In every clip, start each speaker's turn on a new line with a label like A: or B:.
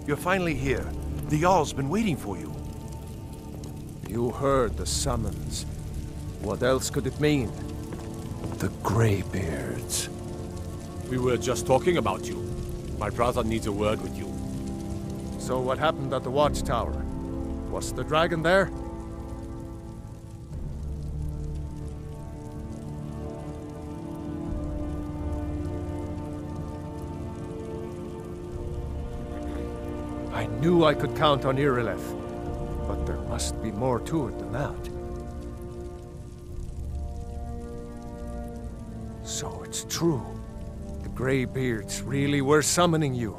A: You're finally here. The Jarl's been waiting for you.
B: You heard the summons. What else could it mean? The Greybeards.
C: We were just talking about you. My brother needs a word with you.
B: So what happened at the watchtower? Was the dragon there? I knew I could count on Irileth, but there must be more to it than that. So it's true. The Greybeards really were summoning you.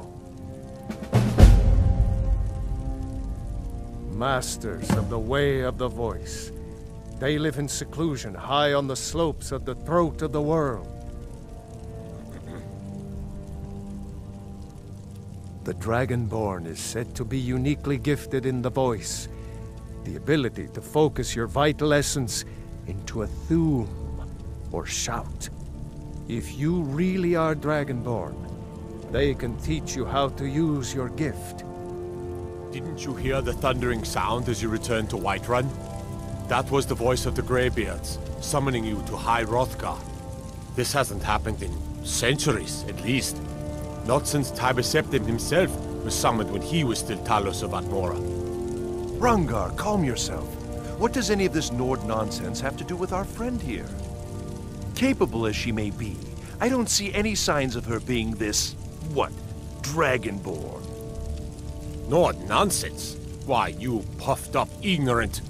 B: Masters of the Way of the Voice. They live in seclusion high on the slopes of the throat of the world. The Dragonborn is said to be uniquely gifted in the voice, the ability to focus your vital essence into a thum, or shout. If you really are Dragonborn, they can teach you how to use your gift.
C: Didn't you hear the thundering sound as you returned to Whiterun? That was the voice of the Greybeards, summoning you to High Hrothgar. This hasn't happened in centuries, at least. Not since Tiber Septim himself was summoned when he was still Talos of Atmora.
A: Rangar, calm yourself. What does any of this Nord nonsense have to do with our friend here? Capable as she may be, I don't see any signs of her being this, what, Dragonborn.
C: Nord nonsense? Why, you puffed up ignorant.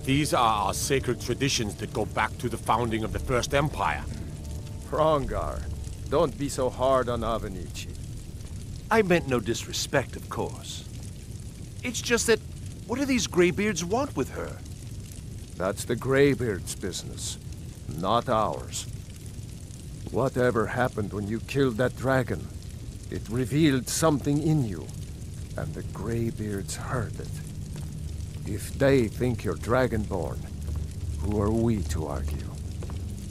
C: These are our sacred traditions that go back to the founding of the First Empire.
B: Hrongar, don't be so hard on Avenici.
A: I meant no disrespect, of course. It's just that, what do these Greybeards want with her?
B: That's the Greybeards' business, not ours. Whatever happened when you killed that dragon, it revealed something in you, and the Greybeards heard it. If they think you're Dragonborn, who are we to argue?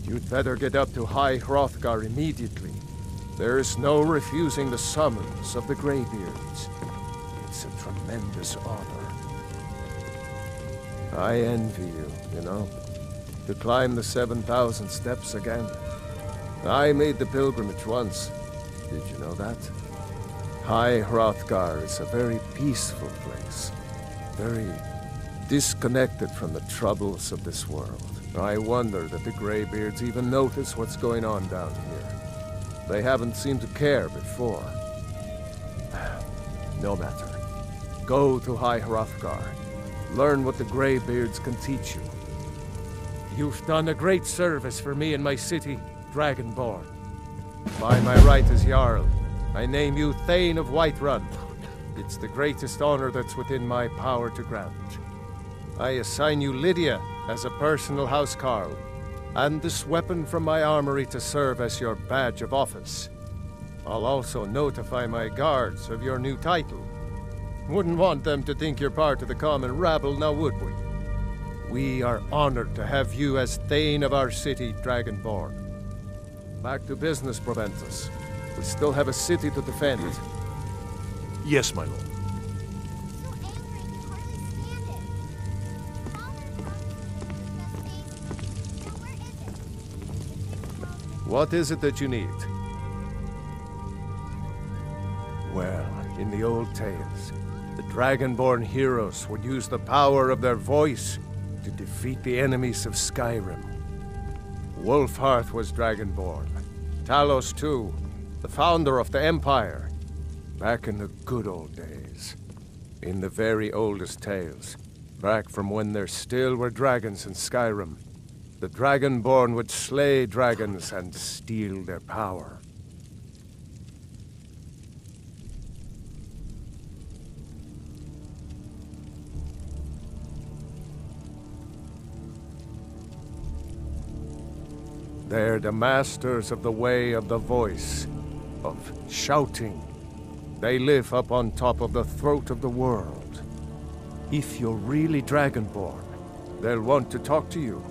B: You'd better get up to High Hrothgar immediately. There's no refusing the summons of the Greybeards. It's a tremendous honor. I envy you, you know, to climb the 7,000 steps again. I made the pilgrimage once. Did you know that? High Hrothgar is a very peaceful place. Very disconnected from the troubles of this world. I wonder that the Greybeards even notice what's going on down here. They haven't seemed to care before. No matter. Go to High Hrothgar. Learn what the Greybeards can teach you. You've done a great service for me and my city, Dragonborn. By my right as Jarl, I name you Thane of Whiterun. It's the greatest honor that's within my power to grant. I assign you Lydia as a personal housecarl, and this weapon from my armory to serve as your badge of office. I'll also notify my guards of your new title. Wouldn't want them to think you're part of the common rabble, now would we? We are honored to have you as Thane of our city, Dragonborn. Back to business, Proventus. We still have a city to defend.
A: Yes, my lord.
B: What is it that you need? Well, in the old tales, the Dragonborn heroes would use the power of their voice to defeat the enemies of Skyrim. Wolfhearth was Dragonborn. Talos too, the founder of the Empire. Back in the good old days. In the very oldest tales. Back from when there still were dragons in Skyrim. The Dragonborn would slay dragons and steal their power. They're the masters of the way of the voice, of shouting. They live up on top of the throat of the world. If you're really Dragonborn, they'll want to talk to you.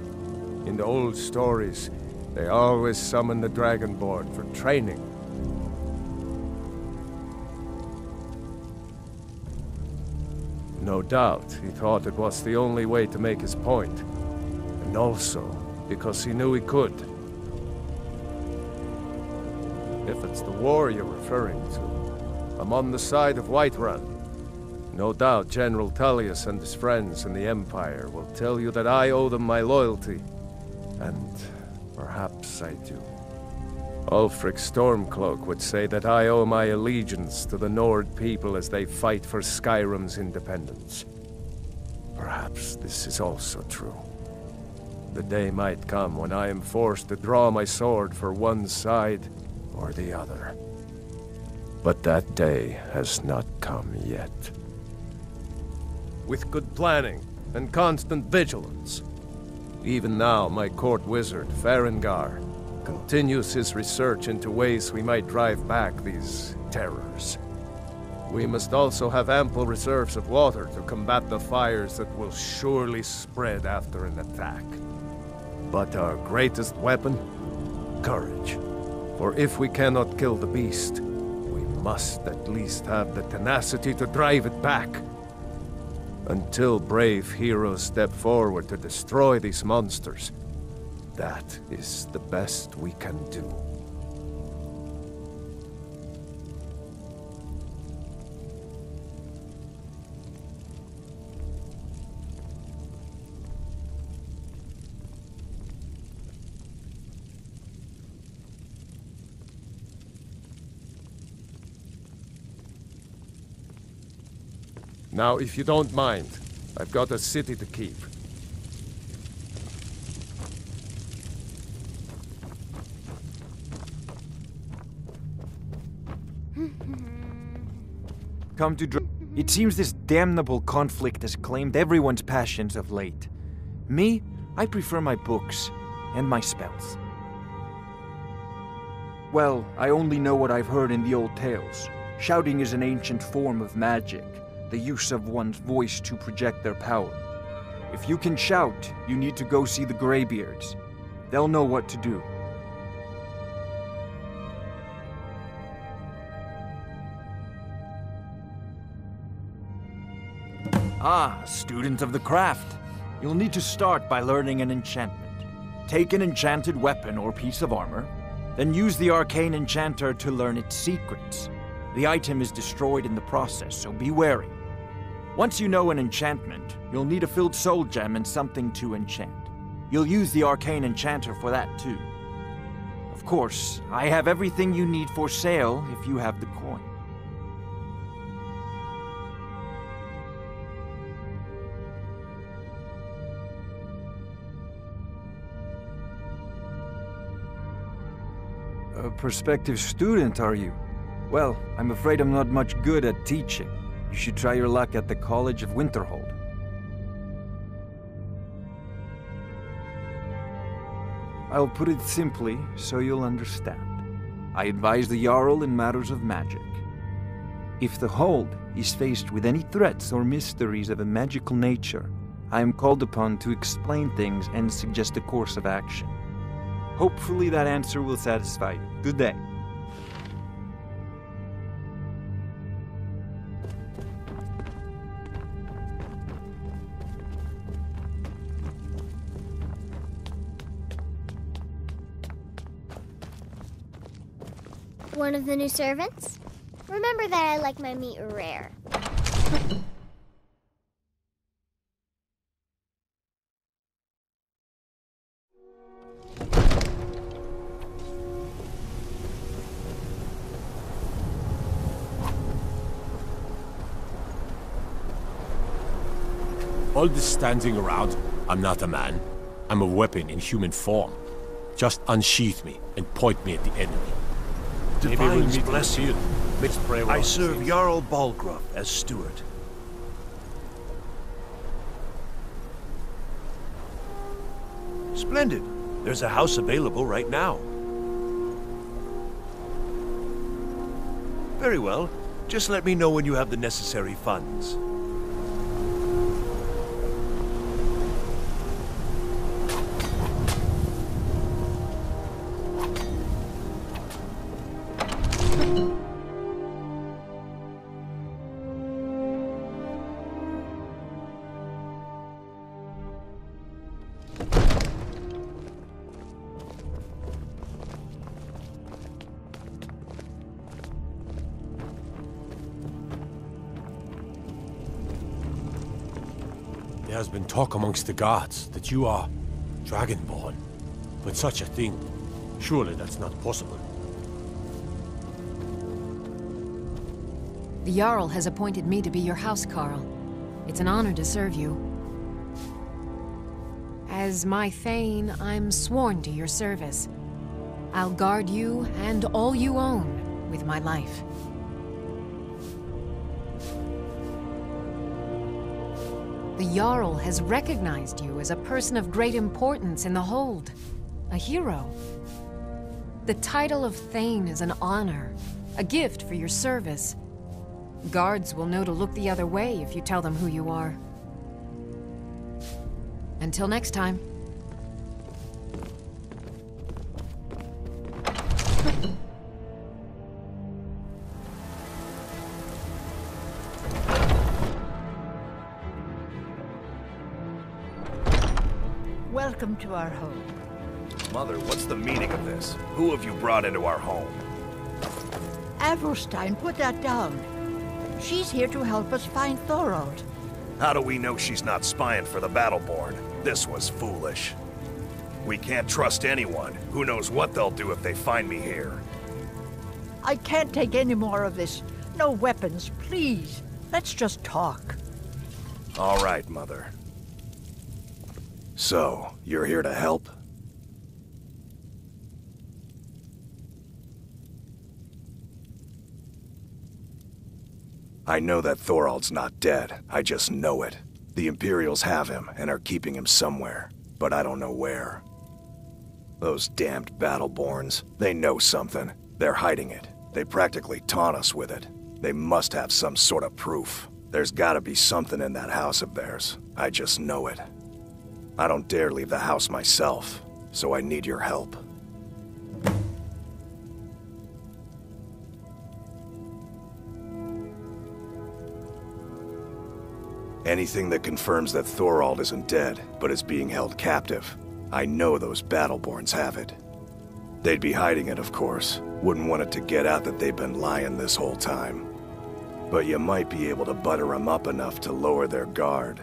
B: In the old stories, they always summon the Dragonborn for training. No doubt, he thought it was the only way to make his point. And also, because he knew he could. If it's the war you're referring to, I'm on the side of Whiterun. No doubt General Tullius and his friends in the Empire will tell you that I owe them my loyalty. And perhaps I do. Ulfric Stormcloak would say that I owe my allegiance to the Nord people as they fight for Skyrim's independence. Perhaps this is also true. The day might come when I am forced to draw my sword for one side or the other. But that day has not come yet. With good planning and constant vigilance. Even now, my court wizard, Farengar, continues his research into ways we might drive back these terrors. We must also have ample reserves of water to combat the fires that will surely spread after an attack. But our greatest weapon? Courage. For if we cannot kill the beast, we must at least have the tenacity to drive it back. Until brave heroes step forward to destroy these monsters, that is the best we can do. Now, if you don't mind, I've got a city to keep.
D: Come to It seems this damnable conflict has claimed everyone's passions of late. Me, I prefer my books and my spells. Well, I only know what I've heard in the old tales. Shouting is an ancient form of magic, the use of one's voice to project their power. If you can shout, you need to go see the Greybeards. They'll know what to do. Ah, student of the craft. You'll need to start by learning an enchantment. Take an enchanted weapon or piece of armor, then use the arcane enchanter to learn its secrets. The item is destroyed in the process, so be wary. Once you know an enchantment, you'll need a filled soul gem and something to enchant. You'll use the arcane enchanter for that too. Of course, I have everything you need for sale if you have the coin. A prospective student, are you? Well, I'm afraid I'm not much good at teaching. You should try your luck at the College of Winterhold. I'll put it simply so you'll understand. I advise the Jarl in matters of magic. If the Hold is faced with any threats or mysteries of a magical nature, I am called upon to explain things and suggest a course of action. Hopefully that answer will satisfy you. Good day.
E: One of the new servants? Remember that I like my meat rare.
C: All this standing around, I'm not a man. I'm a weapon in human form. Just unsheath me and point me at the enemy.
A: Divines bless you.
C: Let's pray.
A: I serve Jarl Balgruuf as steward. Splendid. There's a house available right now. Very well. Just let me know when you have the necessary funds.
C: has been talk amongst the gods that you are Dragonborn. But such a thing, surely that's not possible.
F: The Jarl has appointed me to be your housecarl. It's an honor to serve you. As my Thane, I'm sworn to your service. I'll guard you and all you own with my life. The Jarl has recognized you as a person of great importance in the Hold. A hero. The title of Thane is an honor, a gift for your service. Guards will know to look the other way if you tell them who you are. Until next time.
G: Welcome to our home.
H: Mother, what's the meaning of this? Who have you brought into our home?
G: Avrelstein, put that down. She's here to help us find Thorald.
H: How do we know she's not spying for the Battleborn? This was foolish. We can't trust anyone. Who knows what they'll do if they find me here?
G: I can't take any more of this. No weapons, please. Let's just talk.
H: All right, Mother. So, you're here to help? I know that Thorald's not dead. I just know it. The Imperials have him and are keeping him somewhere, but I don't know where. Those damned Battleborns, they know something. They're hiding it. They practically taunt us with it. They must have some sort of proof. There's gotta be something in that house of theirs. I just know it. I don't dare leave the house myself, so I need your help. Anything that confirms that Thorald isn't dead, but is being held captive. I know those Battleborns have it. They'd be hiding it, of course. Wouldn't want it to get out that they've been lying this whole time. But you might be able to butter them up enough to lower their guard.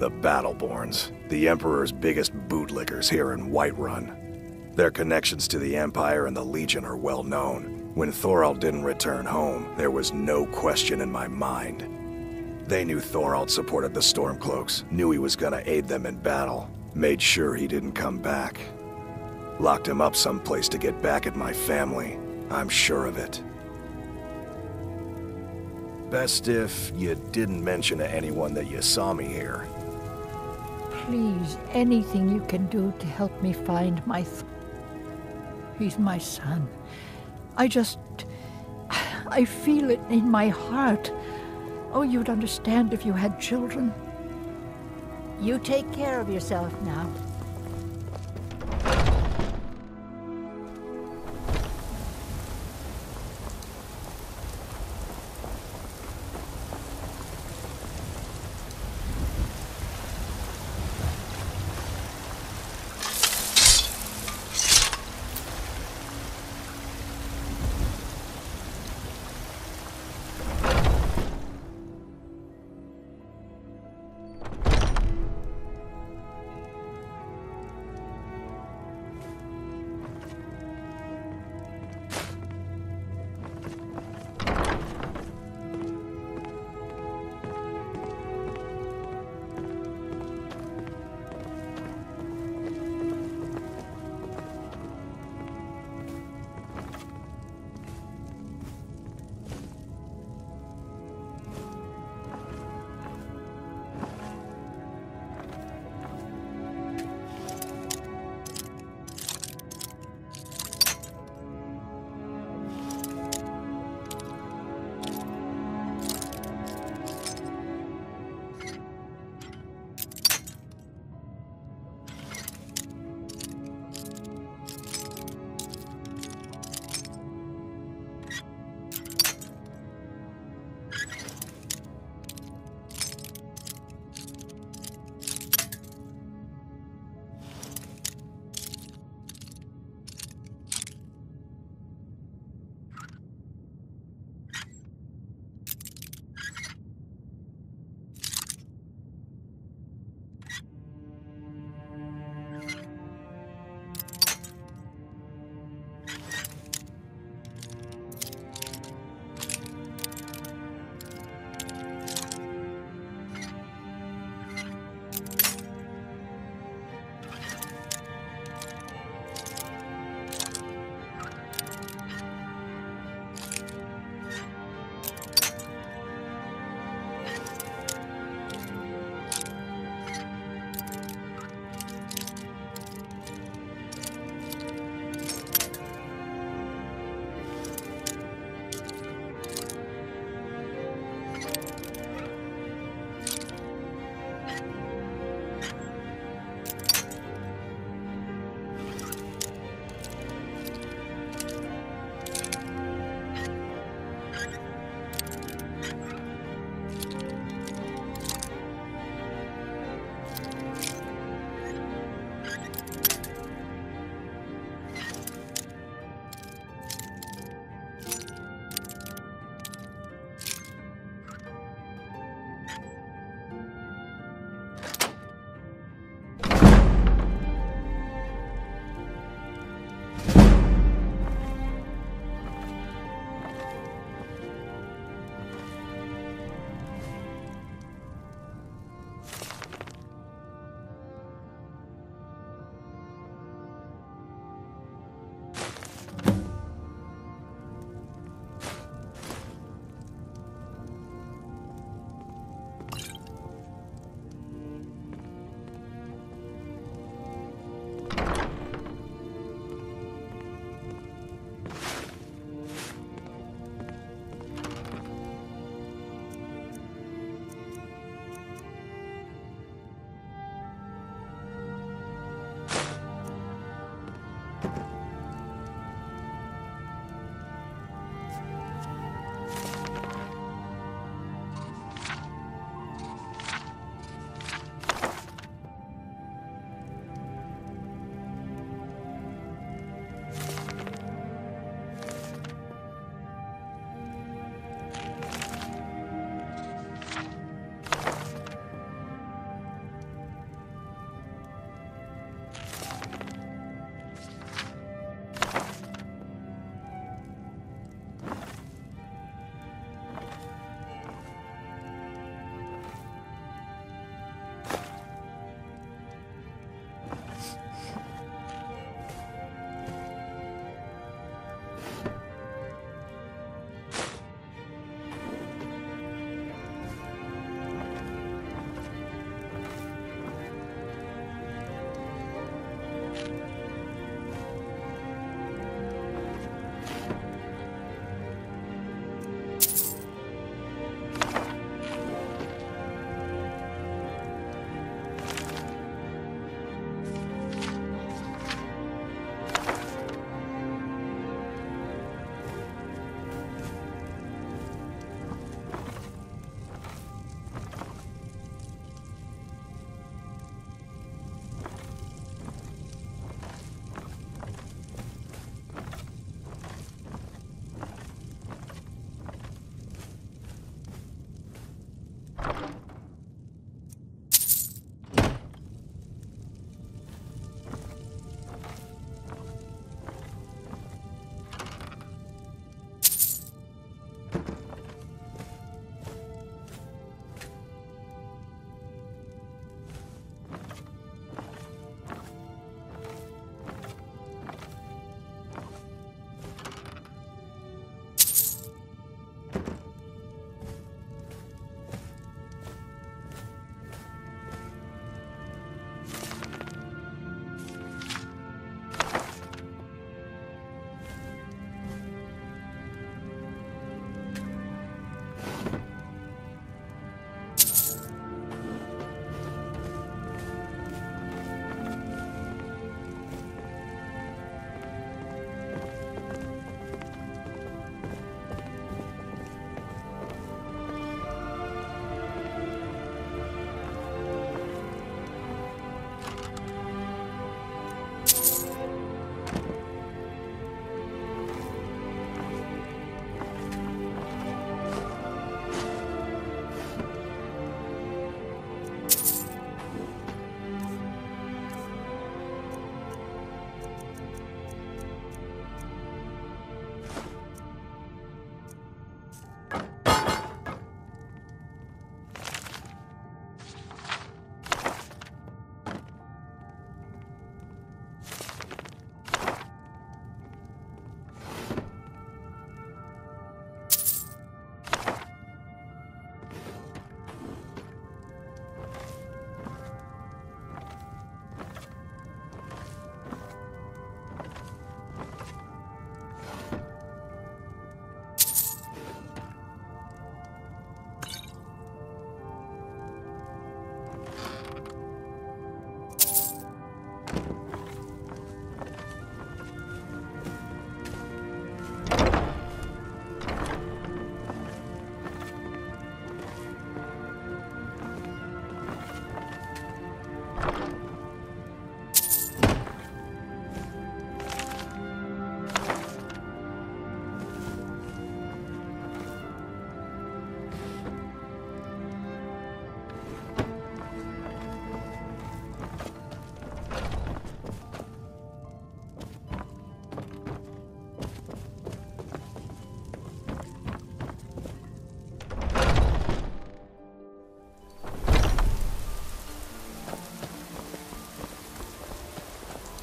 H: The Battleborns, the Emperor's biggest bootlickers here in Whiterun. Their connections to the Empire and the Legion are well known. When Thorald didn't return home, there was no question in my mind. They knew Thorald supported the Stormcloaks, knew he was gonna aid them in battle, made sure he didn't come back. Locked him up someplace to get back at my family. I'm sure of it. Best if you didn't mention to anyone that you saw me here.
G: Please, anything you can do to help me find my He's my son. I feel it in my heart. Oh, you'd understand if you had children. You take care of yourself now.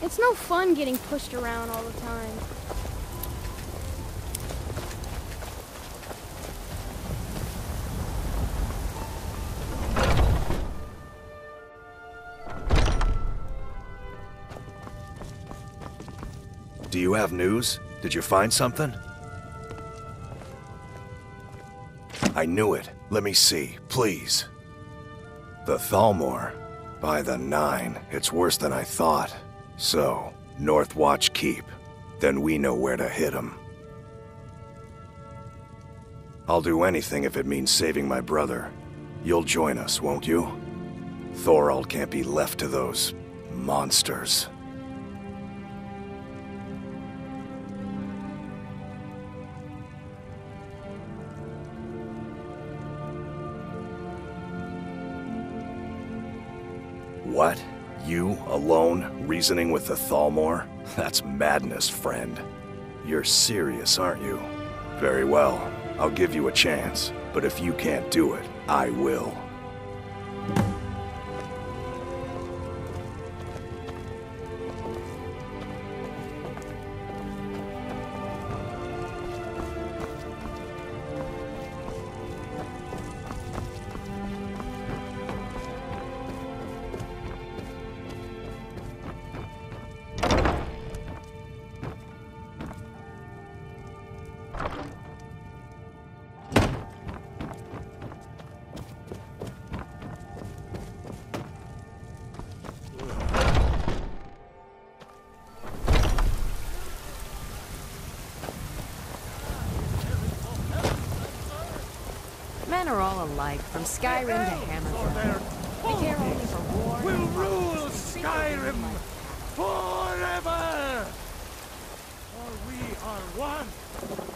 I: It's no fun getting pushed around all the time.
H: Do you have news? Did you find something? I knew it. Let me see, please. The Thalmor. By the 9, it's worse than I thought. So, Northwatch Keep. Then we know where to hit 'em. I'll do anything if it means saving my brother. You'll join us, won't you? Thorald can't be left to those monsters. What? You, alone, reasoning with the Thalmor? That's madness, friend. You're serious, aren't you? Very well. I'll give you a chance. But if you can't do it, I will.
F: Men are all alike, from Skyrim to Hammerfell. They care only for war.
B: We'll rule Skyrim forever! For we are one.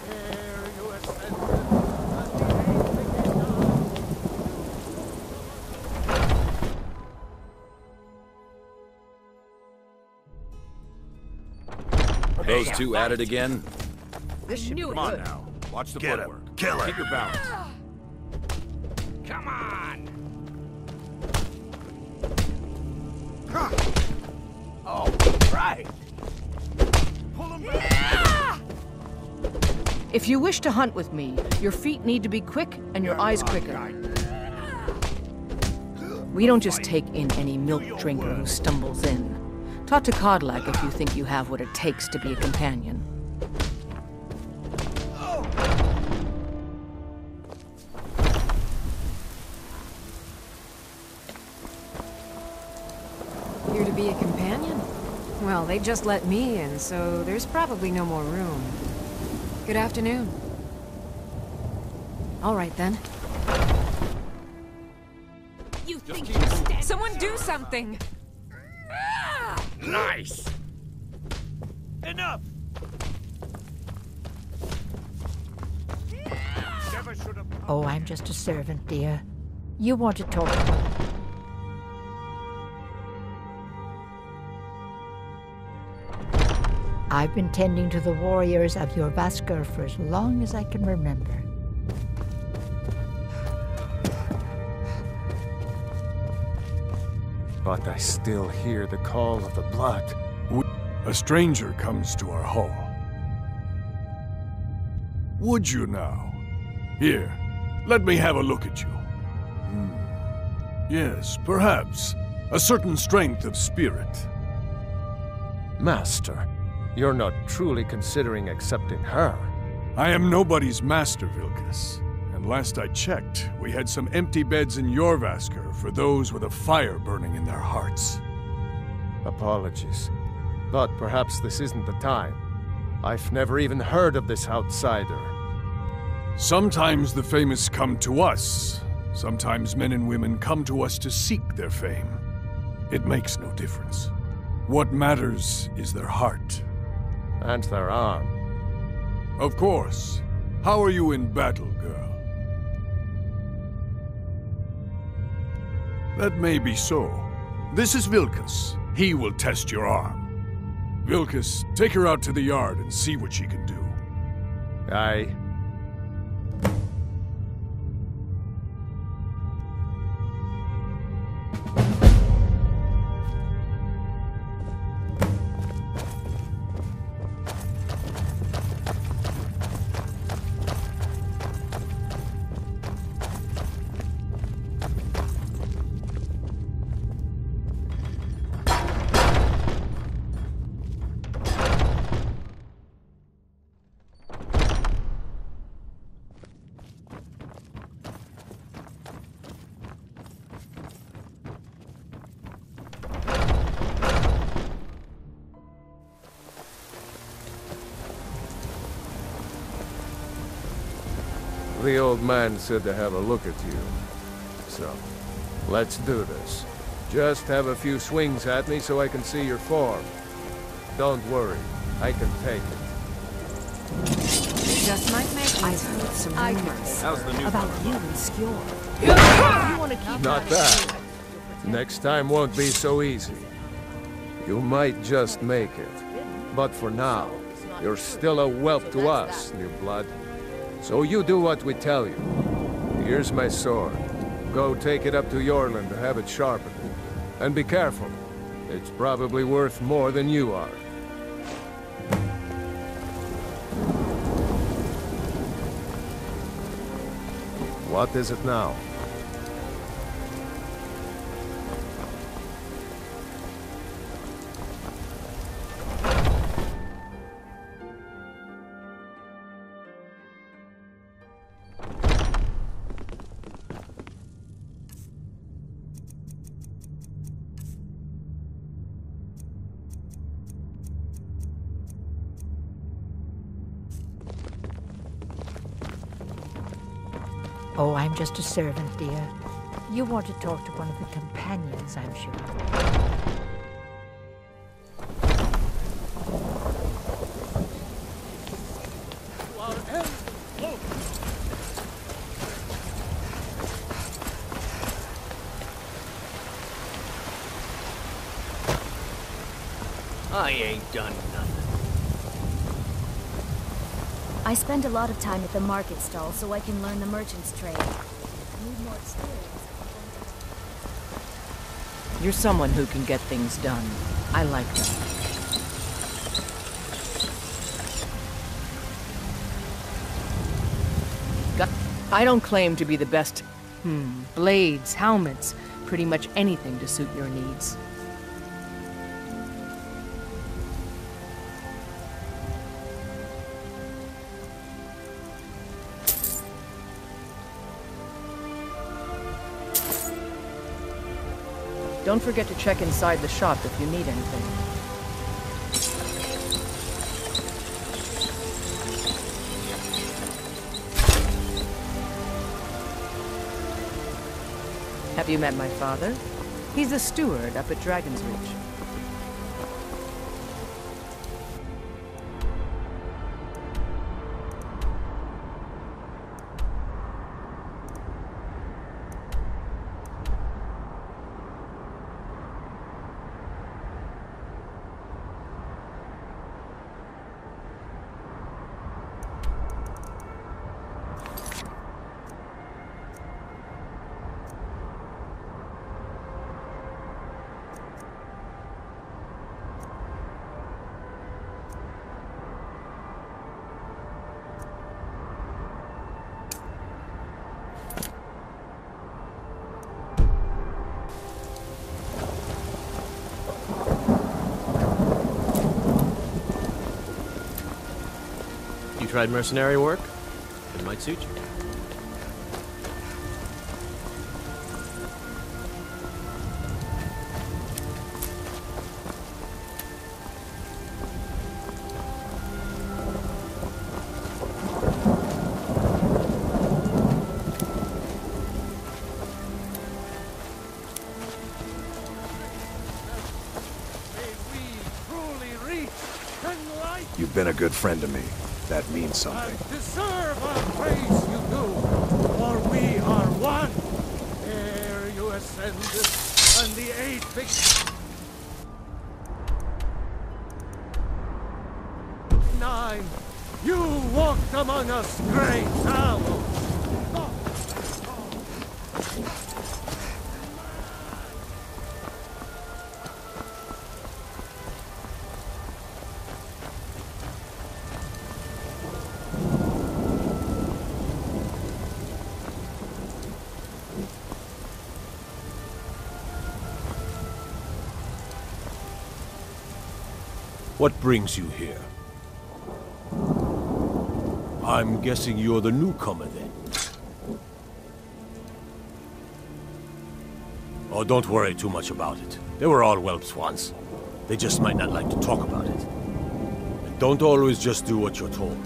B: Ere you ascend,
H: Those two at it again?
G: This should be
J: Come on now. Watch the
H: Get
J: footwork.
H: him. Kill him.
J: Keep your balance.
K: Come on!
J: Oh, right. Pull him back.
L: If you wish to hunt with me, your feet need to be quick and your eyes quicker. We don't just take in any milk drinker who stumbles in. Talk to Kodlak if you think you have what it takes to be a companion.
F: Here to be a companion? Well, they just let me in, so there's probably no more room. Good afternoon. All right, then.
K: You think you stand?
F: Someone do something!
K: Nice!
J: Enough! Never should have...
G: Oh, I'm just a servant, dear. You want to talk about... I've been tending to the warriors of your Vaskr for as long as I can remember.
B: But I still hear the call of the blood.
M: A stranger comes to our hall. Would you now? Here, let me have a look at you. Yes, perhaps. A certain strength of spirit.
B: Master, you're not truly considering accepting her.
M: I am nobody's master, Vilkas. And last I checked, we had some empty beds in your Vaskr for those with a fire burning in their hearts.
B: Apologies. But perhaps this isn't the time. I've never even heard of this outsider.
M: Sometimes the famous come to us. Sometimes men and women come to us to seek their fame. It makes no difference. What matters is their heart.
B: And their arm.
M: Of course. How are you in battle, girl? That may be so. This is Vilkas. He will test your arm. Vilkas, take her out to the yard and see what she can do.
B: Aye. The old man said to have a look at you. So, let's do this. Just have a few swings at me so I can see your form. Don't worry, I can take it.
F: Just might make
L: I've heard some rumors
J: How's the new
L: about
J: comer
L: you
J: look?
L: and Skjor. You want to keep
B: Not bad. Next time won't be so easy. You might just make it. But for now, you're still a whelp to us, new blood. So you do what we tell you. Here's my sword. Go take it up to Yorland to have it sharpened. And be careful. It's probably worth more than you are. What is it now?
G: Oh, I'm just a servant, dear. You want to talk to one of the companions, I'm sure.
K: I ain't done nothing.
N: I spend a lot of time at the market stall so I can learn the merchant's trade. Need more experience.
L: You're someone who can get things done. I like that. I don't claim to be the best. Blades, helmets, pretty much anything to suit your needs. Don't forget to check inside the shop if you need anything. Have you met my father? He's a steward up at Dragon's Reach.
O: Tried mercenary work? It might suit you.
H: You've been a good friend to me. That means something.
B: Deserve our praise, you do, for we are one. Ere you ascended, and the 8 big... 9, you walked among us, great owls.
A: What brings you here? I'm guessing you're the newcomer then. Oh, don't worry too much about it. They were all whelps once. They just might not like to talk about it. And don't always just do what you're told.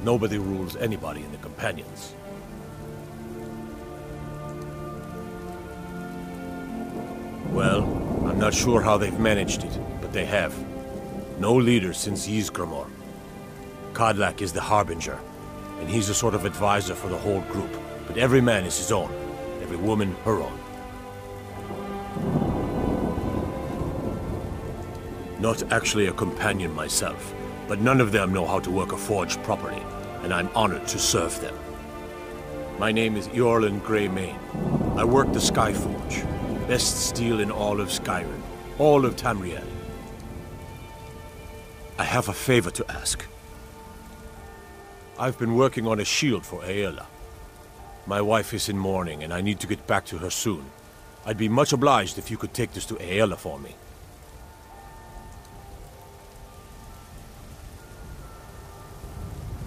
A: Nobody rules anybody in the Companions. Well, I'm not sure how they've managed it, but they have. No leader since Ysgramor. Kodlak is the Harbinger, and he's a sort of advisor for the whole group. But every man is his own, every woman her own. Not actually a companion myself, but none of them know how to work a forge properly, and I'm honored to serve them. My name is Eorlin Greymane. I work the Skyforge, best steel in all of Skyrim, all of Tamriel. I have a favor to ask. I've been working on a shield for Aela. My wife is in mourning, and I need to get back to her soon. I'd be much obliged if you could take this to Aela for me.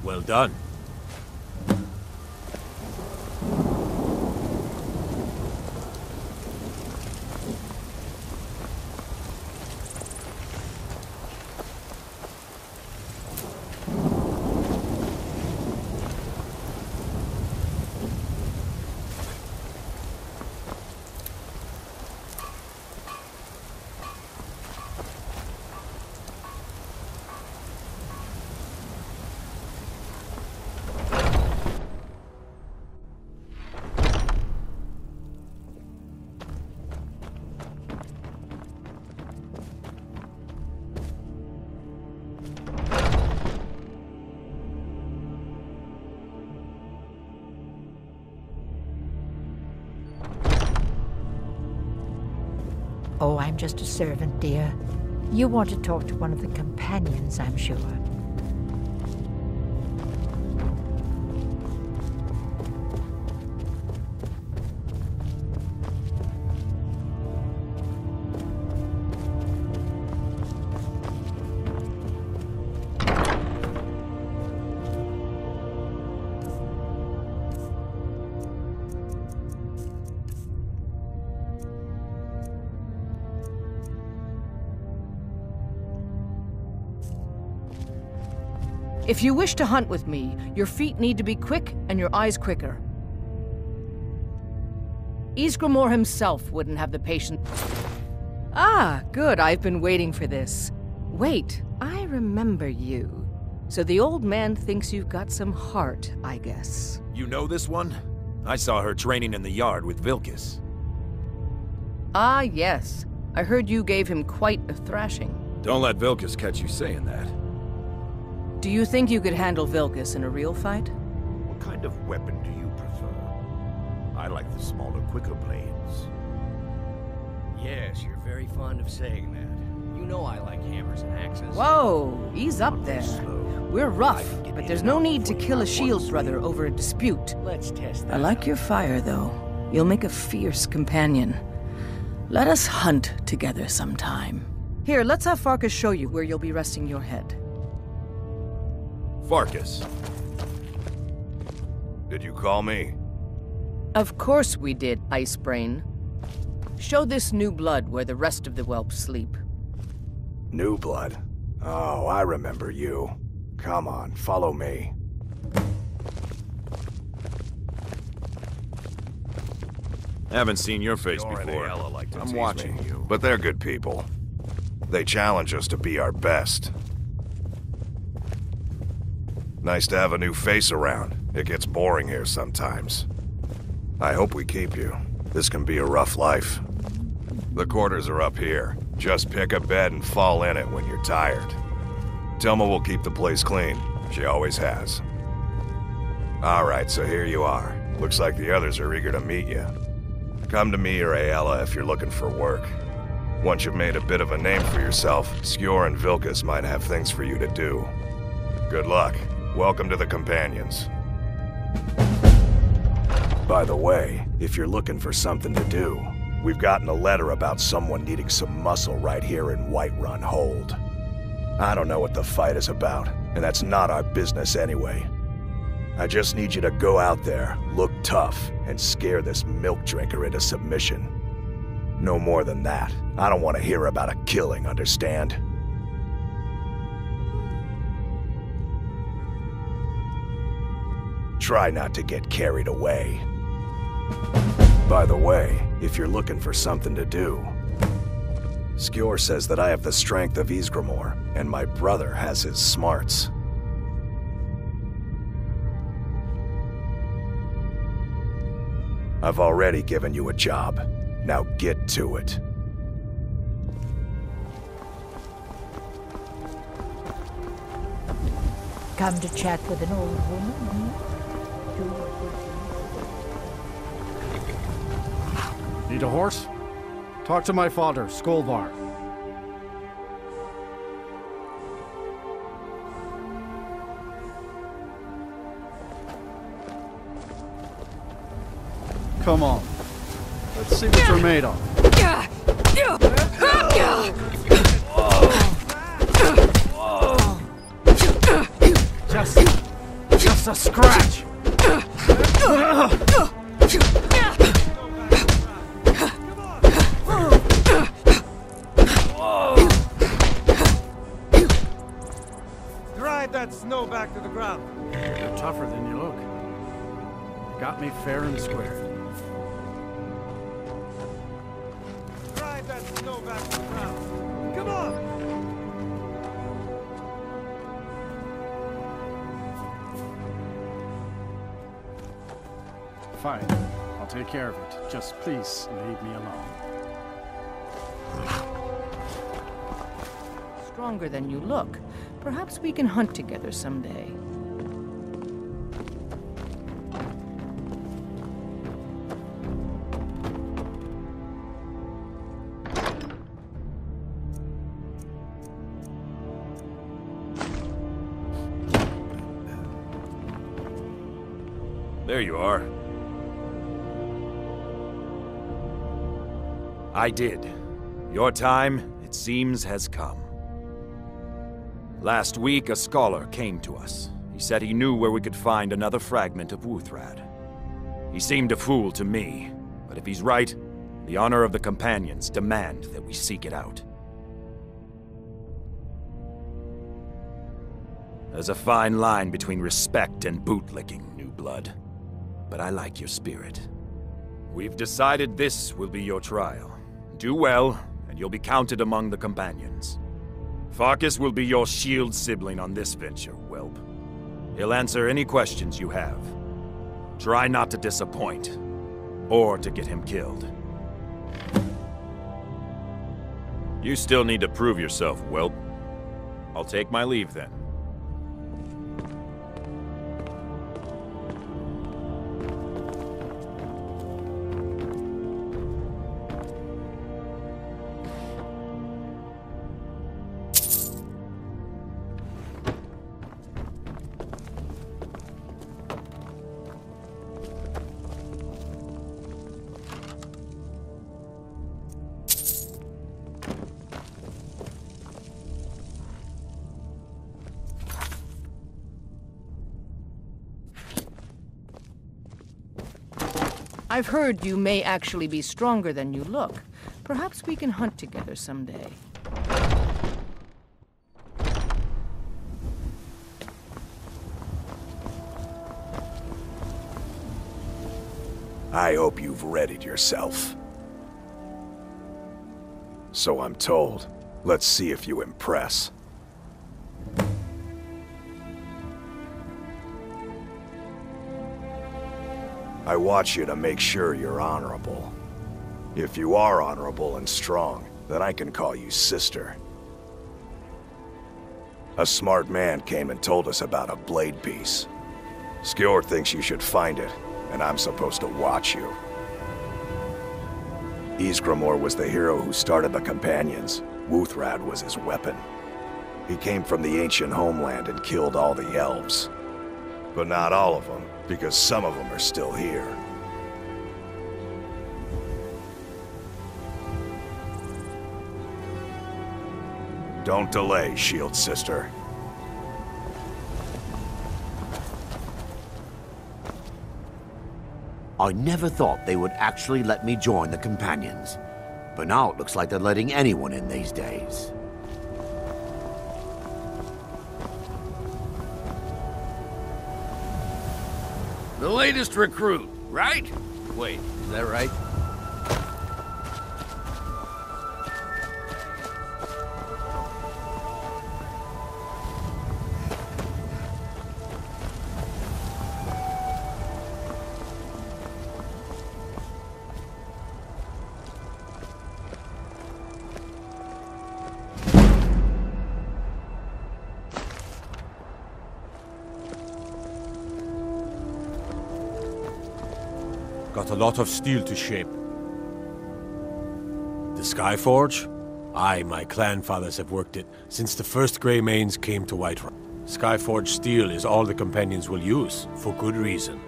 A: Well done.
G: Oh, I'm just a servant, dear. You want to talk to one of the companions, I'm sure.
L: If you wish to hunt with me, your feet need to be quick and your eyes quicker. Ysgramor himself wouldn't have the patience. Ah, good, I've been waiting for this. Wait, I remember you. So the old man thinks you've got some heart, I guess.
P: You know this one? I saw her training in the yard with Vilkas.
L: Ah, yes. I heard you gave him quite a thrashing.
P: Don't let Vilkas catch you saying that.
L: Do you think you could handle Vilkas in a real fight?
J: What kind of weapon do you prefer? I like the smaller, quicker blades.
O: Yes, you're very fond of saying that. You know I like hammers and axes.
L: Whoa, ease up there. We're rough, but there's no need to kill a shield brother over a dispute.
O: Let's test that.
L: I like your fire, though. You'll make a fierce companion. Let us hunt together sometime. Here, let's have Farkas show you where you'll be resting your head.
H: Farkas. Did you call me?
L: Of course we did, Icebrain. Show this new blood where the rest of the whelps sleep.
H: New blood? Oh, I remember you. Come on, follow me.
P: Haven't seen your face
H: You're an
P: before.
H: Ayala like to
P: I'm
H: tease
P: watching
H: me.
P: you.
H: But they're good people. They challenge us to be our best. Nice to have a new face around. It gets boring here sometimes. I hope we keep you. This can be a rough life. The quarters are up here. Just pick a bed and fall in it when you're tired. Tilma will keep the place clean. She always has. Alright, so here you are. Looks like the others are eager to meet you. Come to me or Ayala if you're looking for work. Once you've made a bit of a name for yourself, Skjor and Vilkas might have things for you to do. Good luck. Welcome to the Companions. By the way, if you're looking for something to do, we've gotten a letter about someone needing some muscle right here in Whiterun Hold. I don't know what the fight is about, and that's not our business anyway. I just need you to go out there, look tough, and scare this milk drinker into submission. No more than that. I don't want to hear about a killing, understand? Try not to get carried away. By the way, if you're looking for something to do, Skjor says that I have the strength of Ysgramor, and my brother has his smarts. I've already given you a job. Now get to it.
G: Come to chat with an old woman?
Q: Need a horse? Talk to my father, Skolvar. Come on. Let's see what you're made of. Just a scratch.
B: Drive that snow back to the ground.
Q: You're tougher than you look. You got me fair and square.
B: Drive that snow back to the ground. Come on!
Q: Fine. I'll take care of it. Just please leave me alone.
L: Stronger than you look. Perhaps we can hunt together someday.
P: There you are. I did. Your time, it seems, has come. Last week, a scholar came to us. He said he knew where we could find another fragment of Wuthrad. He seemed a fool to me, but if he's right, the honor of the Companions demand that we seek it out. There's a fine line between respect and bootlicking, new blood. But I like your spirit. We've decided this will be your trial. Do well, and you'll be counted among the Companions. Farkas will be your shield sibling on this venture, whelp. He'll answer any questions you have. Try not to disappoint, or to get him killed. You still need to prove yourself, whelp. I'll take my leave then.
L: I've heard you may actually be stronger than you look. Perhaps we can hunt together someday.
H: I hope you've readied yourself. So I'm told. Let's see if you impress. I watch you to make sure you're honorable. If you are honorable and strong, then I can call you sister. A smart man came and told us about a blade piece. Skjord thinks you should find it, and I'm supposed to watch you. Ysgramor was the hero who started the Companions. Wuthrad was his weapon. He came from the ancient homeland and killed all the elves. But not all of them, because some of them are still here. Don't delay, Shield Sister.
R: I never thought they would actually let me join the Companions. But now it looks like they're letting anyone in these days.
J: The latest recruit, right? Wait, is that right?
C: Got a lot of steel to shape. The Skyforge? Aye, my clan fathers have worked it since the first Grey Manes came to Whiterun. Skyforge steel is all the Companions will use, for good reason.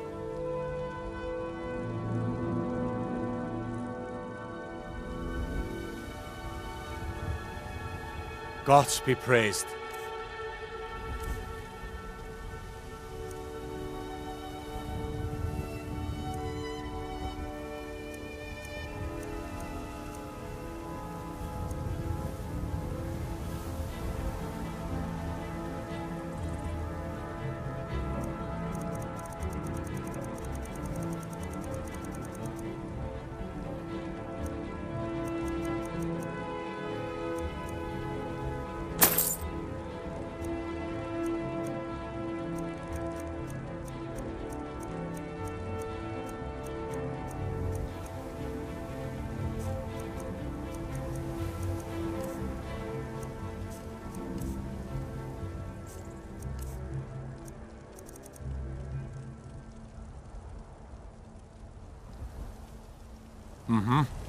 C: Gods be praised. Mm-hmm.